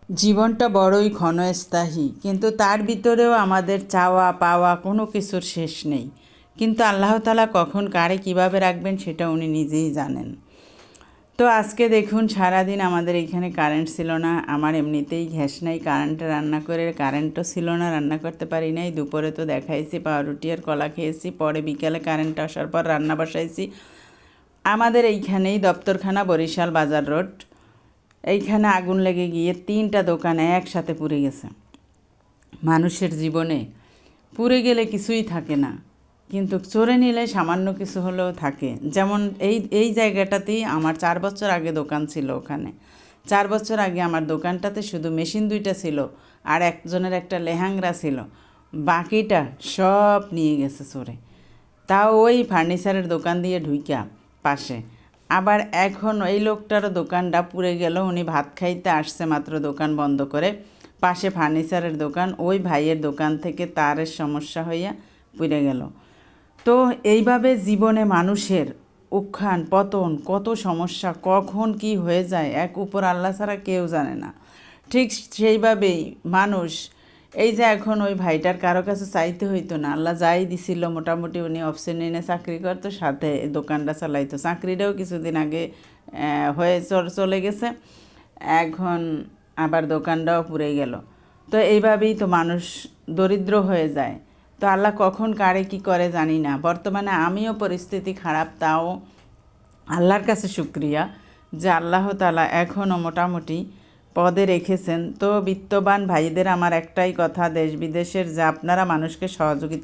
জীবনটা বড়ই ক্ষণস্থায়ী, কিন্তু তার ভিতরেও আমাদের চাওয়া পাওয়া কোনো কিছুর শেষ নেই। কিন্তু আল্লাহ তাআলা কখন কারে কিভাবে রাখবেন সেটা উনি নিজেই জানেন। তো আজকে দেখুন সারাদিন আমাদের এখানে কারেন্ট ছিল না। আমার এমনিতেই গ্যাস নাই, কারেন্টে রান্না করে কারেন্টও ছিল না, রান্না করতে পারি নাই। দুপুরে তো দেখাইছি পাউরুটি আর কলা খেয়েছি, পরে বিকালে কারেন্ট আসার পর রান্না বসাইছি। আমাদের এইখানেই দপ্তরখানা, বরিশাল বাজার রোড, এইখানে আগুন লেগে গিয়ে 3টা দোকান একসাথে পুড়ে গেছে। মানুষের জীবনে পুড়ে গেলে কিছুই থাকে না, কিন্তু চোরে নিলে সামান্য কিছু হলেও থাকে। যেমন এই জায়গাটাতেই আমার 4 বছর আগে দোকান ছিল। ওখানে 4 বছর আগে আমার দোকানটাতে শুধু মেশিন 2টা ছিল আর একজনের একটা লেহেঙ্গা ছিল, বাকিটা সব নিয়ে গেছে চোরে। তাও ওই ফার্নিচারের দোকান দিয়ে ঢুইকা পাশে। আবার এখন এই লোকটারও দোকানটা পুড়ে গেল। উনি ভাত খাইতে আসছে মাত্র, দোকান বন্ধ করে, পাশে ফার্নিচারের দোকান, ওই ভাইয়ের দোকান থেকে তারের সমস্যা হইয়া পুড়ে গেল। তো এইভাবে জীবনে মানুষের উত্থান পতন, কত সমস্যা, কখন কি হয়ে যায় এক উপর আল্লাহ ছাড়া কেউ জানে না। ঠিক সেইভাবেই মানুষ, এই যে এখন ওই ভাইটার কারো কাছে চাইতে হইতো না, আল্লাহ যাই দিছিল মোটামুটি, উনি অপশন এনে চাকরি করতো, সাথে দোকানটা চালাইতো। চাকরিটাও কিছুদিন আগে হয়ে চলে গেছে, এখন আবার দোকানটাও পুড়ে গেল। তো এইভাবেই তো মানুষ দরিদ্র হয়ে যায়। তো আল্লাহ কখন কারে কি করে জানি না। বর্তমানে আমিও পরিস্থিতি খারাপ, তাও আল্লাহর কাছে শুকরিয়া যে আল্লাহ তাআলা এখনও মোটামুটি পদে রেখেছেন। তো বিত্তবান ভাইদের আমার একটাই কথা, দেশ বিদেশের, যে আপনারা মানুষকে সহযোগিতা